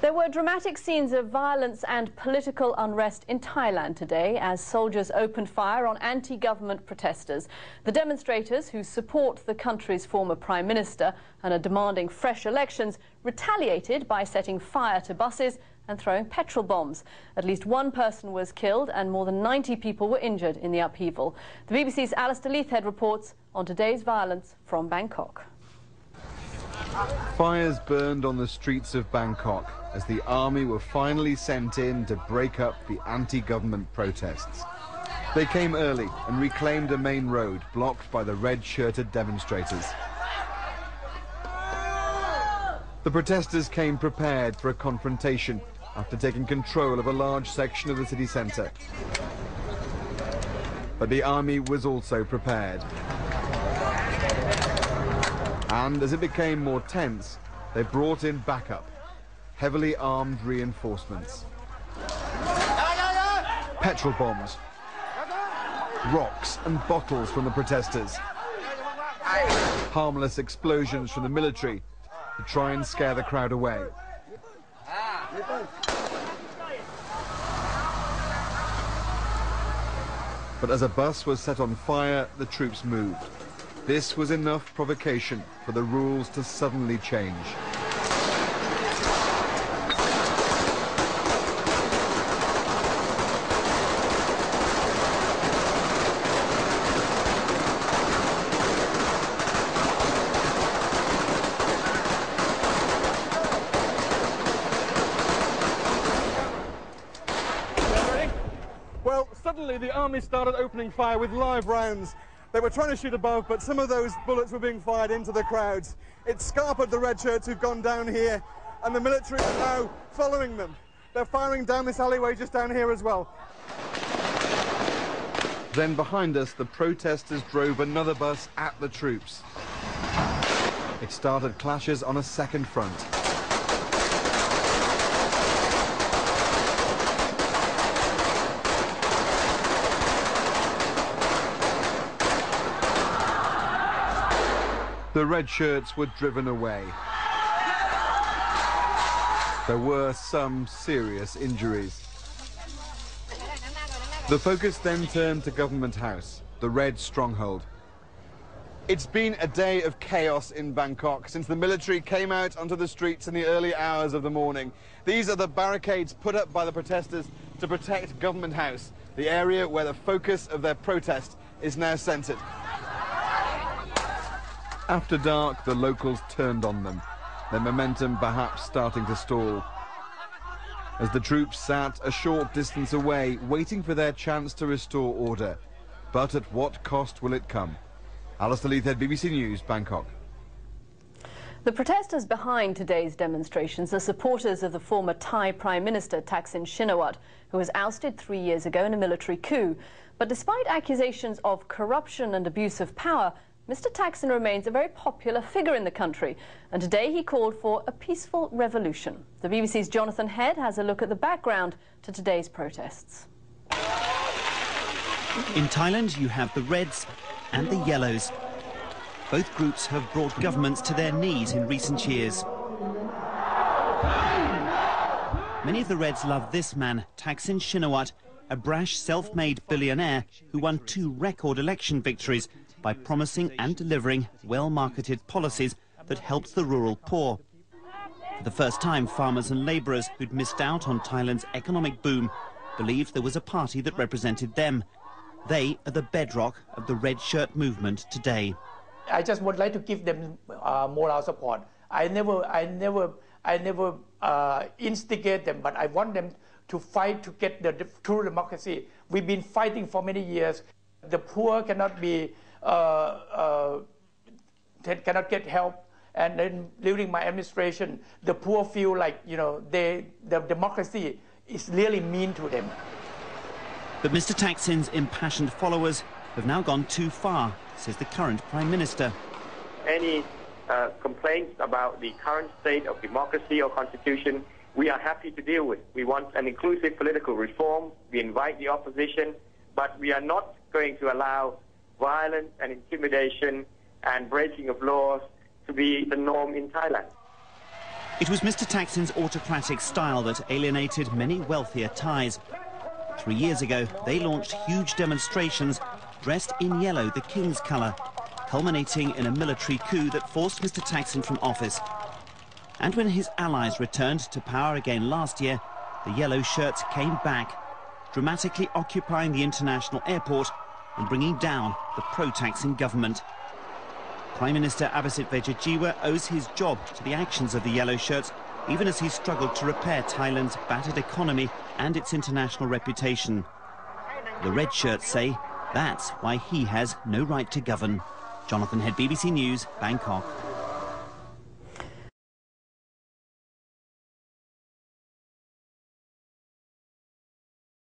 There were dramatic scenes of violence and political unrest in Thailand today as soldiers opened fire on anti-government protesters. The demonstrators, who support the country's former prime minister and are demanding fresh elections, retaliated by setting fire to buses and throwing petrol bombs. At least one person was killed and more than 90 people were injured in the upheaval. The BBC's Alistair Leithhead reports on today's violence from Bangkok. Fires burned on the streets of Bangkok as the army were finally sent in to break up the anti-government protests. They came early and reclaimed a main road blocked by the red-shirted demonstrators. The protesters came prepared for a confrontation after taking control of a large section of the city centre. But the army was also prepared. And as it became more tense, they brought in backup, heavily armed reinforcements. Petrol bombs, rocks and bottles from the protesters, harmless explosions from the military to try and scare the crowd away. But as a bus was set on fire, the troops moved. This was enough provocation for the rules to suddenly change. Well, suddenly the army started opening fire with live rounds. They were trying to shoot above, but some of those bullets were being fired into the crowds. It scarpered the red shirts who've gone down here, and the military are now following them. They're firing down this alleyway just down here as well. Then behind us, the protesters drove another bus at the troops. It started clashes on a second front. The red shirts were driven away. There were some serious injuries. The focus then turned to Government House, the red stronghold. It's been a day of chaos in Bangkok since the military came out onto the streets in the early hours of the morning. These are the barricades put up by the protesters to protect Government House, the area where the focus of their protest is now centred. After dark, the locals turned on them, their momentum perhaps starting to stall. As the troops sat a short distance away, waiting for their chance to restore order. But at what cost will it come? Alistair Leithhead, BBC News, Bangkok. The protesters behind today's demonstrations are supporters of the former Thai Prime Minister Thaksin Shinawatra, who was ousted 3 years ago in a military coup. But despite accusations of corruption and abuse of power, Mr. Thaksin remains a very popular figure in the country, and today he called for a peaceful revolution. The BBC's Jonathan Head has a look at the background to today's protests. In Thailand, you have the Reds and the Yellows. Both groups have brought governments to their knees in recent years. Many of the Reds love this man, Thaksin Shinawatra, a brash self-made billionaire who won 2 record election victories by promising and delivering well-marketed policies that helped the rural poor. For the first time, farmers and labourers who'd missed out on Thailand's economic boom believed there was a party that represented them. They are the bedrock of the red shirt movement today. I just would like to give them moral support. I never instigate them, but I want them to fight to get the true democracy. We've been fighting for many years. The poor cannot be cannot get help, and then during my administration, the poor feel like, you know, the democracy is really mean to them. But Mr. Thaksin's impassioned followers have now gone too far, says the current Prime Minister. Any complaints about the current state of democracy or constitution, we are happy to deal with. We want an inclusive political reform. We invite the opposition, but we are not going to allow violence and intimidation and breaking of laws to be the norm in Thailand. It was Mr Thaksin's autocratic style that alienated many wealthier Thais. 3 years ago, they launched huge demonstrations dressed in yellow, the king's colour, culminating in a military coup that forced Mr Thaksin from office. And when his allies returned to power again last year, the yellow shirts came back, dramatically occupying the international airport and bringing down the pro-Thaksin government. Prime Minister Abhisit Vejjajiva owes his job to the actions of the yellow shirts, even as he struggled to repair Thailand's battered economy and its international reputation. The red shirts say that's why he has no right to govern. Jonathan Head, BBC News, Bangkok.